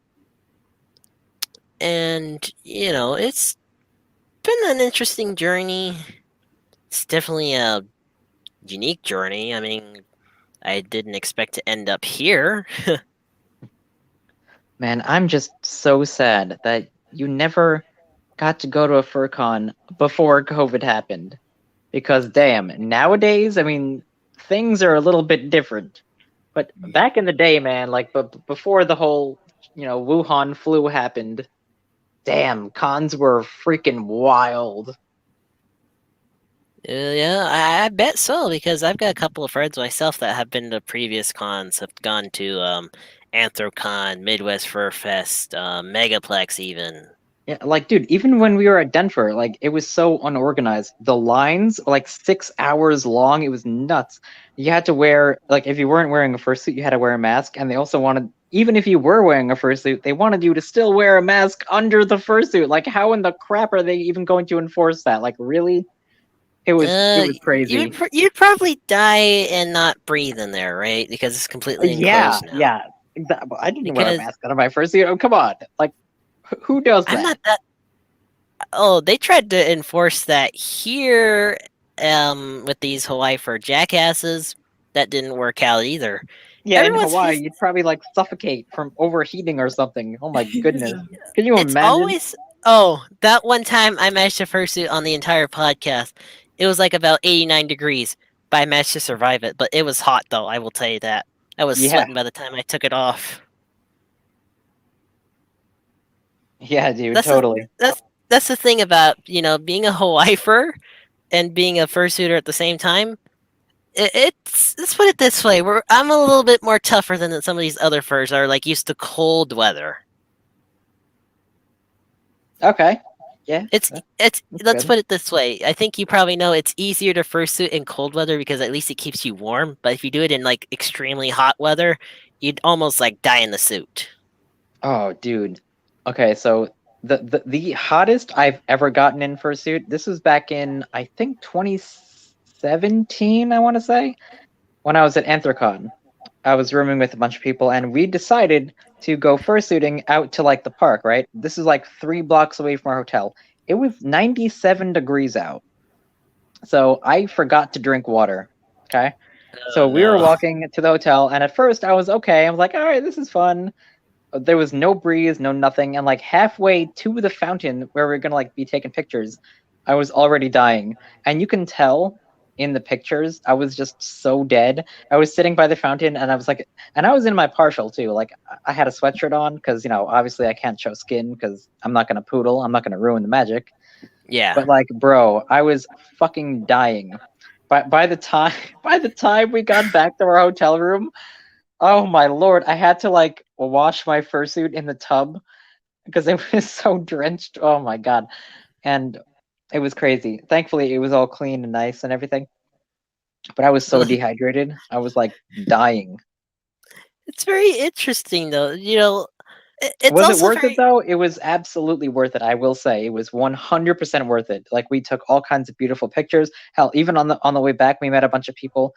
And, it's been an interesting journey. It's definitely a unique journey. I mean, I didn't expect to end up here. Man, I'm just so sad that you never got to go to a FurCon before COVID happened. Because damn, nowadays, I mean, things are a little bit different. But back in the day, man, like before the whole, Wuhan flu happened, damn, cons were freaking wild. Yeah, I bet so because I've got a couple of friends myself that have been to previous cons, have gone to Anthrocon, Midwest Fur Fest, Megaplex even. Yeah, like, dude, even when we were at Denver, like, it was so unorganized. The lines were like 6 hours long. It was nuts. You had to wear, like, if you weren't wearing a fursuit, you had to wear a mask. And they also wanted, even if you were wearing a fursuit, they wanted you to still wear a mask under the fursuit. Like, how in the crap are they even going to enforce that? Like, really? It was crazy. You'd probably die and not breathe in there, right? Because it's completely Yeah, enclosed now. yeah. I didn't wear a Because mask under my fursuit. Oh, come on. Like, who does I'm that? not that. Oh, they tried to enforce that here, with these Hawaii fur jackasses. That didn't work out either. Yeah, in Everyone's Hawaii, just you'd probably like suffocate from overheating or something. Oh my goodness. Yeah. Can you It's imagine? always oh, that one time I managed to fursuit on the entire podcast. It was like about 89 degrees, but I managed to survive it. But it was hot though, I will tell you that. I was Yeah, sweating by the time I took it off. yeah, dude, That's the totally. that's the thing about, being a Hawaii fur and being a fursuiter at the same time. It's let's put it this way, I'm a little bit more tougher than some of these other furs are like used to cold weather. Okay. Yeah, It's it's that's let's good. put it this way. I think you probably know it's easier to fursuit in cold weather because at least it keeps you warm. But if you do it in like extremely hot weather, you'd almost like die in the suit. Oh, dude. Okay, so the hottest I've ever gotten in fursuit, this was back in I think 2017, I want to say, when I was at Anthrocon. I was rooming with a bunch of people, and we decided to go fursuiting out to like the park. Right, this is like 3 blocks away from our hotel. It was 97 degrees out, so I forgot to drink water. Okay, Oh so we were no. walking to the hotel, and at first I was okay. I was like, all right, this is fun. There was no breeze, no nothing, and like halfway to the fountain where we are gonna like be taking pictures, I was already dying, and you can tell in the pictures I was just so dead. I was sitting by the fountain, and I was like, and I was in my partial too. Like I had a sweatshirt on because obviously I can't show skin because I'm not gonna poodle. I'm not gonna ruin the magic. Yeah. But like, bro, I was fucking dying. By the time by the time we got back to our hotel room, oh my lord, I had to like wash my fursuit in the tub because it was so drenched. Oh my god. And it was crazy. Thankfully it was all clean and nice and everything. But I was so dehydrated. I was like dying. It's very interesting though. It's Was it also worth it very though? It was absolutely worth it. I will say it was 100% worth it. Like we took all kinds of beautiful pictures. Hell, even on the way back, we met a bunch of people.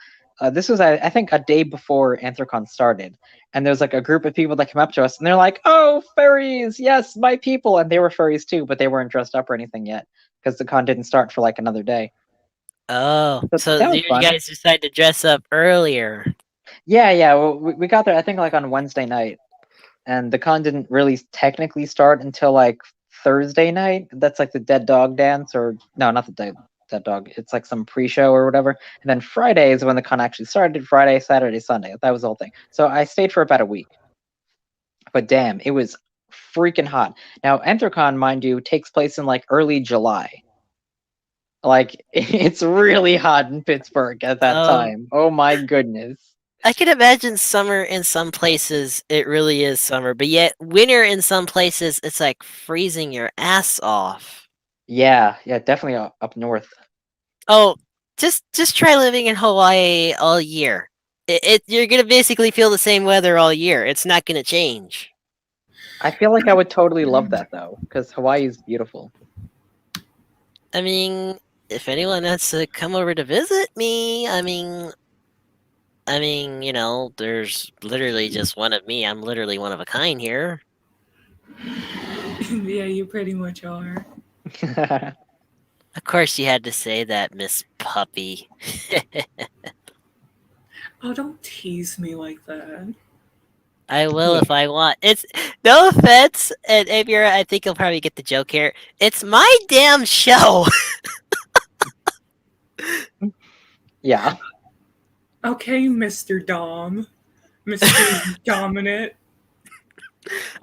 This was I think a day before Anthrocon started, and there was like a group of people that came up to us, and they're like, "Oh, furries, yes, my people," and they were furries too, but they weren't dressed up or anything yet because the con didn't start for like another day. oh, So so that was you fun. guys decided to dress up earlier. Yeah, yeah. Well, we got there I think like on Wednesday night, and the con didn't really technically start until like Thursday night. That's like the dead dog dance, or no, not the dead dog. It's like some pre-show or whatever. And then Friday is when the con actually started. Friday, Saturday, Sunday. That was the whole thing. So I stayed for about a week. But damn, it was freaking hot. Now, Anthrocon, mind you, takes place in like early July. Like it's really hot in Pittsburgh at that Um, time. Oh my goodness. I can imagine summer in some places. It really is summer, but yet winter in some places, it's like freezing your ass off. Yeah, yeah, definitely up north. Oh, just try living in Hawaii all year. You're gonna basically feel the same weather all year. It's not gonna change. I feel like I would totally love that though, because Hawaii is beautiful. I mean, if anyone wants to come over to visit me, there's literally just one of me. I'm literally one of a kind here. Yeah, you pretty much are. Of course, you had to say that, Miss Puppy. Oh, don't tease me like that. I will Yeah. if I want. It's no offense, and if you're, I think you'll probably get the joke here. It's my damn show. Yeah. Okay, Mr. Dom. Mr. Dominant.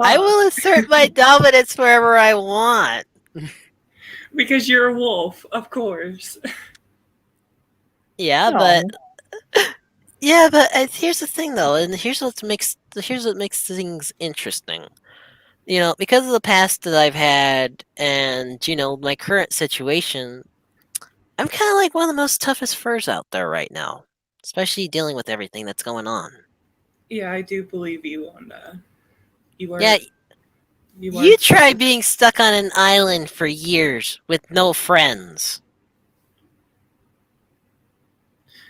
I Fuck. will assert my dominance wherever I want. Because you're a wolf, of course. Yeah, but Oh. here's the thing though, and here's what makes things interesting. Because of the past that I've had, and my current situation, I'm kind of like one of the most toughest furs out there right now, especially dealing with everything that's going on. Yeah, I do believe you on that. You Yeah, are you are you try being stuck on an island for years with no friends.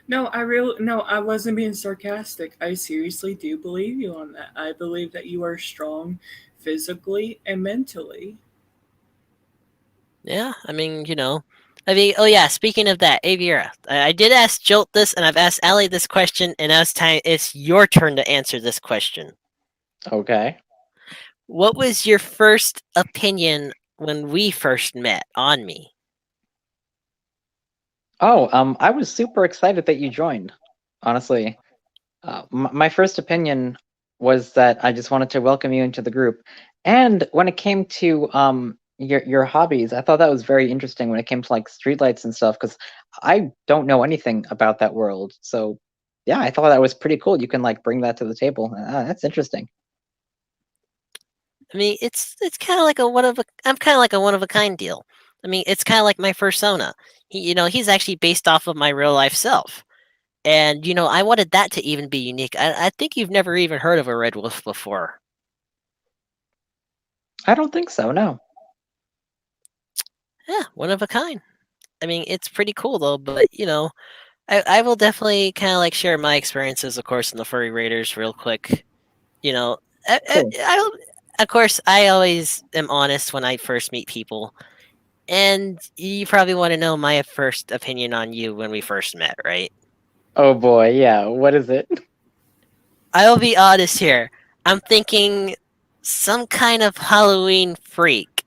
no, I wasn't being sarcastic. I seriously do believe you on that. I believe that you are strong physically and mentally. Yeah, oh yeah, speaking of that, Aviera, I did ask Jolt this, and I've asked Allie this question, and now it's your turn to answer this question. Okay. What was your first opinion when we first met on me? Oh, I was super excited that you joined. Honestly, my first opinion was that I just wanted to welcome you into the group. And when it came to your hobbies, I thought that was very interesting when it came to like streetlights and stuff, because I don't know anything about that world. So yeah, I thought that was pretty cool. You can like bring that to the table. That's interesting. I mean, it's kind of like I'm kind of like a one of a kind deal. I mean, it's kind of like my Fursona. He's actually based off of my real life self. And I wanted that to even be unique. I think you've never even heard of a red wolf before. I don't think so, no. Yeah, one of a kind. I mean, it's pretty cool though, but I will definitely kind of like share my experiences, of course, in the furry raiders real quick. You know, Cool. of course, I always am honest when I first meet people, and you probably want to know my first opinion on you when we first met, right? Oh boy, yeah. What is it? I'll be honest here. I'm thinking some kind of Halloween freak.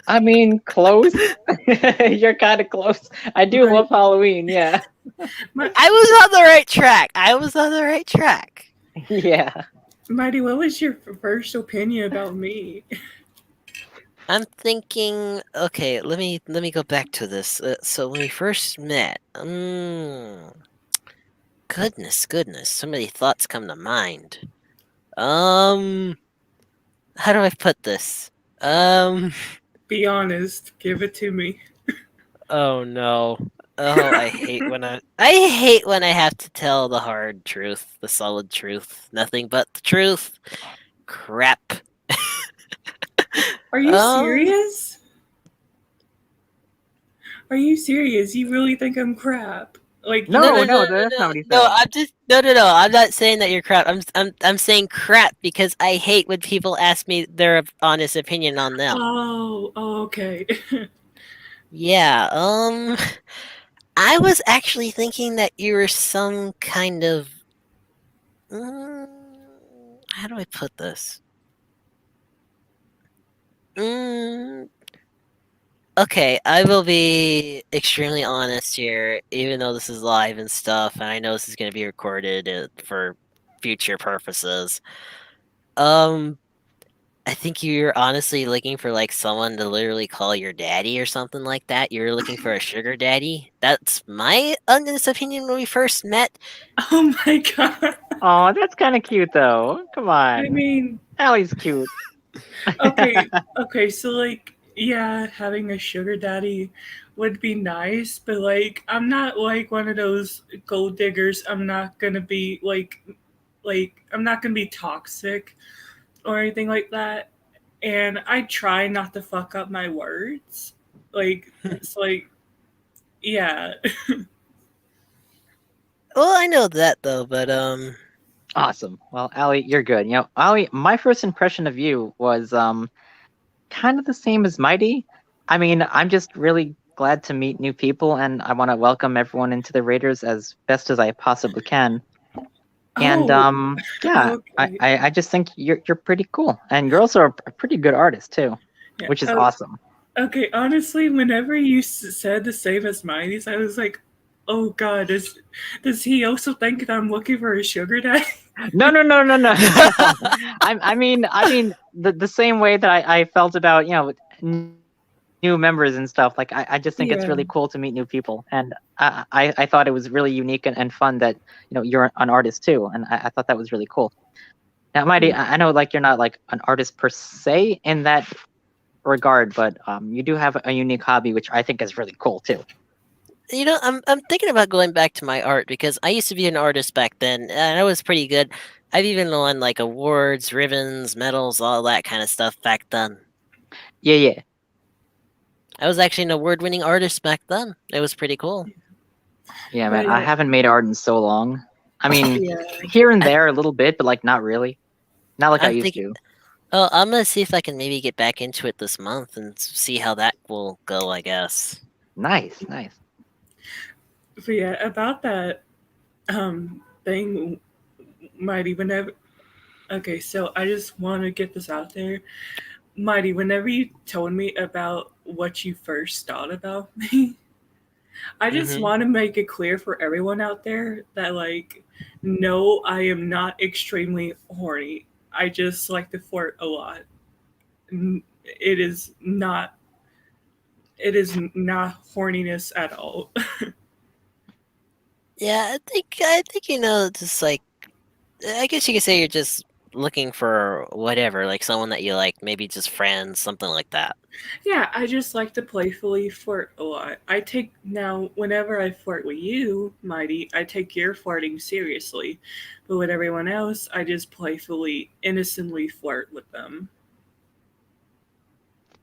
I mean, close. You're kind of close. I do Mighty, love Halloween, yeah. Mi- I was on the right track. I was on the right track. Yeah. Mighty, what was your first opinion about me? I'm thinking. Okay, let me go back to this. So when we first met, goodness, so many thoughts come to mind. Um, how do I put this? Um, Be honest. Give it to me. oh no. Oh, I hate when I have to tell the hard truth, the solid truth, nothing but the truth. Crap. Are you Um, serious? Are you serious? You really think I'm crap? Like no, you no, No, no, no, no, that's no, not what he no. said. I'm just no. I'm not saying that you're crap. I'm saying crap because I hate when people ask me their honest opinion on them. oh, okay. Yeah. I was actually thinking that you were some kind of. How do I put this? Mm, okay, I will be extremely honest here, even though this is live and stuff, and I know this is going to be recorded for future purposes. Um, I think you're honestly looking for like someone to literally call your daddy or something like that. You're looking for a sugar daddy. That's my honest opinion when we first met. Oh my god. Oh, that's kind of cute though. Come I on, mean, Allie's cute. okay, okay, so like, yeah, having a sugar daddy would be nice, but like, I'm not like one of those gold diggers. I'm not gonna be I'm not gonna be toxic or anything like that. And I try not to fuck up my words. Like, it's like, yeah. Well, I know that though, but Awesome. Well, Allie, you're good. Allie, my first impression of you was kind of the same as Mighty. I mean, I'm just really glad to meet new people, and I want to welcome everyone into the Raiders as best as I possibly can. And Oh, yeah, okay. I just think you're pretty cool, and you're also a pretty good artist too, Yeah. which is awesome. Okay, honestly, whenever you said the same as mine, I was like, "Oh God, does he also think that I'm looking for a sugar daddy?" No, no, no, no, no. I mean, the same way that I felt about new members and stuff. Like I just think it's really cool to meet new Yeah, people, and I thought it was really unique and fun that you're an artist too, and I thought that was really cool. Now, Mighty, yeah, I know like you're not like an artist per se in that regard, but you do have a unique hobby, which I think is really cool too. I'm thinking about going back to my art because I used to be an artist back then, and I was pretty good. I've even won like awards, ribbons, medals, all that kind of stuff back then. Yeah, yeah, I was actually an award-winning artist back then. It was pretty cool. yeah, man. but I haven't made art in so long. I mean, yeah, here and I, there a little bit, but like not really. Not like I I'm used thinking. to. Oh, I'm gonna see if I can maybe get back into it this month and see how that will go. I guess. Nice, nice. about that thing, Mighty. Whenever okay, so I just want to get this out there, Mighty. Whenever you told me about what you first thought about me, I just Hmm. want to make it clear for everyone out there that, like, no, I am not extremely horny. I just like to flirt a lot. It is not. It is not horniness at all. Yeah, I think just like I guess you could say you're just looking for whatever, like someone that you like, maybe just friends, something like that. Yeah, I just like to playfully flirt a lot. I take now whenever I flirt with you, Mighty, I take your flirting seriously, but with everyone else, I just playfully, innocently flirt with them.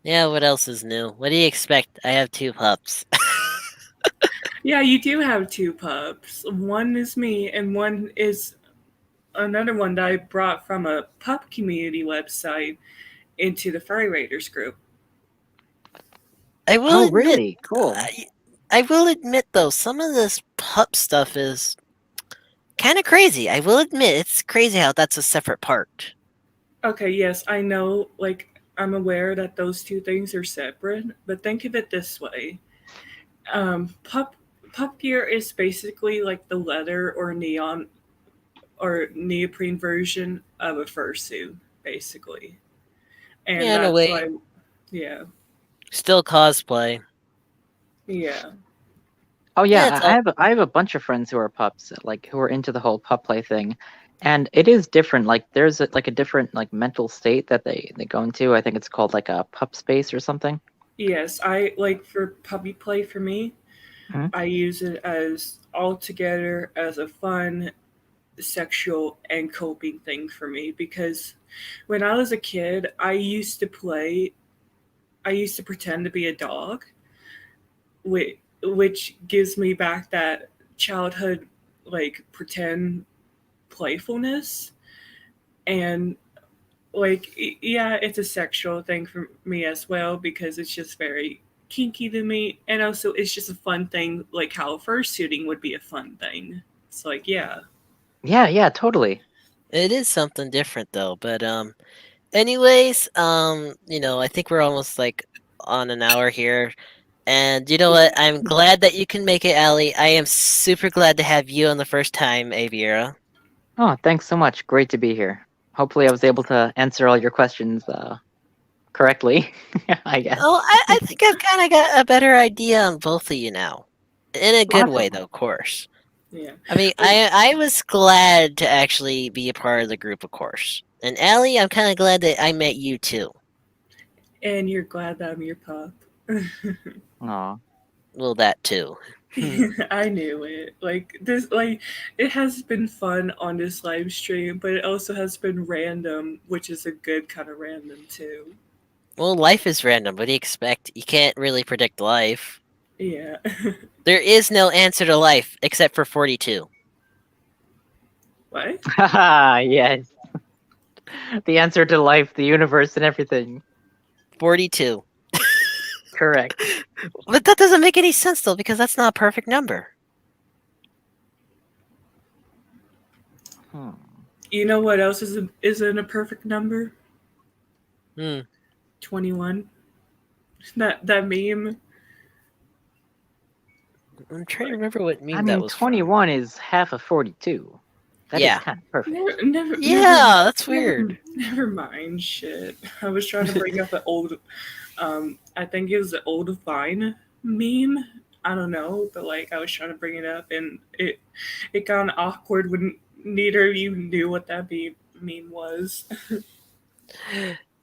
Yeah, what else is new? What do you expect? I have two pups. Yeah, you do have two pups. One is me, and one is another one that I brought from a pup community website into the Furry Raiders group. I will Oh, admit, really? Cool. I will admit though, some of this pup stuff is kind of crazy. I will admit, it's crazy how that's a separate part. Okay, yes, I know, like, I'm aware that those two things are separate, but think of it this way. Pup gear is basically like the leather or neon or neoprene version of a fursuit, basically. And Yeah, in a that's way, why, yeah, still cosplay. yeah. Oh yeah, Yeah, it's I all. have I have a bunch of friends who are pups, like who are into the whole pup play thing, and it is different. Like there's like a different like mental state that they go into. I think it's called like a pup space or something. Yes, I like for puppy play for me, Mhm. I use it as altogether as a fun sexual and coping thing for me because when I was a kid, I used to pretend to be a dog, which gives me back that childhood like pretend playfulness and yeah, it's a sexual thing for me as well because it's just very kinky to me and also it's just a fun thing like how fursuiting would be a fun thing. It's like yeah. Yeah, yeah, totally. It is something different though. But anyways, I think we're almost like on an hour here. And you know what? I'm glad that you can make it, Allie. I am super glad to have you on the first time, Aviera. Oh, thanks so much. Great to be here. Hopefully, I was able to answer all your questions correctly. I guess. Oh, I think I've kind of got a better idea on both of you now. In a good way, Awesome. though, of course. Yeah. I mean, Like, I was glad to actually be a part of the group, of course. And Allie, I'm kind of glad that I met you too. and you're glad that I'm your pup. Aw. Well, that too. I knew it. Like this, like it has been fun on this live stream, but it also has been random, which is a good kind of random too. Well, life is random. What do you expect? You can't really predict life. Yeah. There is no answer to life except for 42. What? Yes. The answer to life, the universe, and everything. 42. Correct. But that doesn't make any sense though, because that's not a perfect number. Hmm. You know what else isn't a perfect number? Hmm. 21. That meme. I'm trying to Like, remember what I meme that mean, was from. 21 is half of 42. That is Yeah. kind of perfect. Yeah, that's weird. Never mind. Shit. I was trying to bring up an old. I think it was an old Vine meme. I don't know, but like I was trying to bring it up, and it got awkward when neither of you knew what that meme was.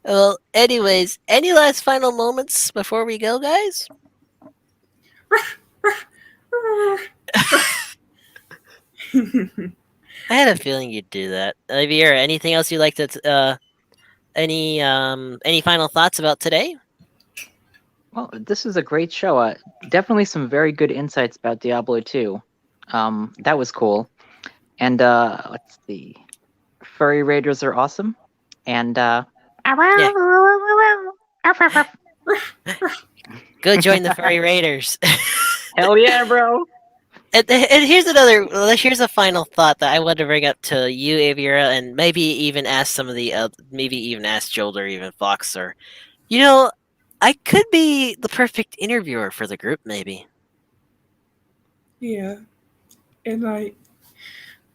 Well, anyways, any last final moments before we go, guys? I had a feeling you'd do that. Vera, anything else you'd like to any final thoughts about today? Well, this is a great show. Definitely some very good insights about Diablo 2. That was cool. And let's see. Furry Raiders are awesome. And Yeah. Go join the Furry Raiders. hell yeah, bro. And here's a final thought that I want to bring up to you, Aviera, and maybe even ask some of the maybe even ask Joel or even Foxler. You know, I could be the perfect interviewer for the group, maybe. Yeah, and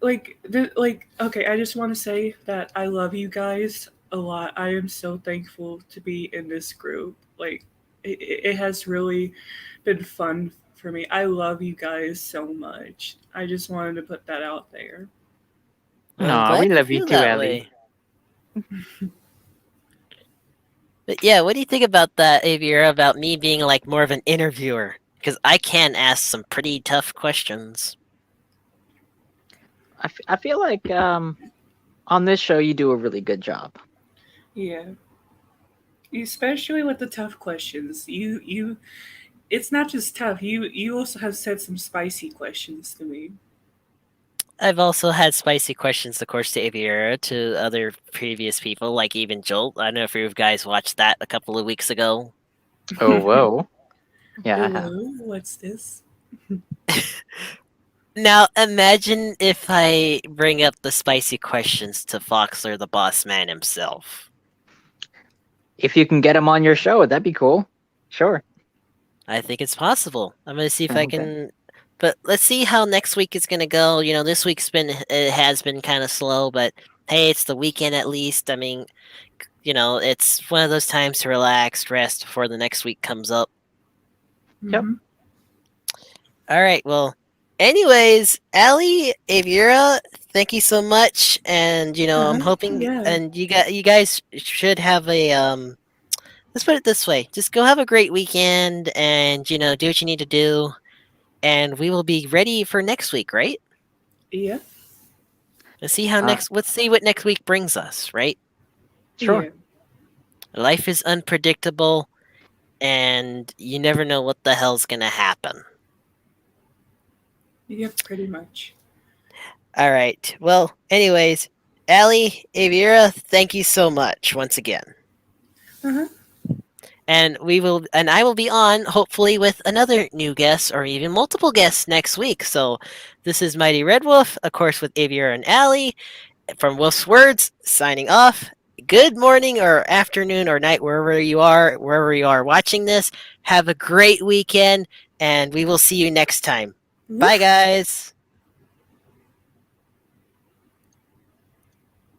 okay, I just want to say that I love you guys a lot. I am so thankful to be in this group. Like it has really been fun for me. I love you guys so much. I just wanted to put that out there. Well, I'm Aw, we glad you love you feel too, that Ellie. way. But yeah, what do you think about that, Aviera, about me being like more of an interviewer? Because I can ask some pretty tough questions. I feel like on this show you do a really good job. Yeah, especially with the tough questions. It's not just tough. You also have said some spicy questions to me. I've also had spicy questions, of course, to Aviera, to other previous people, like even Jolt. I don't know if you guys watched that a couple of weeks ago. Oh, whoa. Yeah, I have. Hello, what's this? Now, imagine if I bring up the spicy questions to Foxler, the boss man himself. If you can get him on your show, that'd be cool. Sure. I think it's possible. I'm gonna see if I Okay. can. But let's see how next week is gonna go. You know, this week's been it has been kind of slow, but hey, it's the weekend at least. I mean, you know, it's one of those times to relax, rest before the next week comes up. Yep. Mm-hmm. All right. Well, anyways, Ali, Aviera, thank you so much, and you know, I'm hoping, Yeah. and you guys should have a Let's put it this way: just go have a great weekend, and you know, do what you need to do, and we will be ready for next week, right? Yeah. Uh, Let's see what next week brings us, right? Yeah. sure. Life is unpredictable, and you never know what the hell's gonna happen. Yeah. Pretty much. All right. Well, anyways, Ali, Aviera, thank you so much once again. Uh-huh. And I will be on hopefully with another new guest or even multiple guests next week. So this is Mighty Red Wolf, of course, with Aviera and Ali from Wolf's Words, signing off. Good morning or afternoon or night, wherever you are watching this. Have a great weekend, and we will see you next time. Bye, Woof. guys.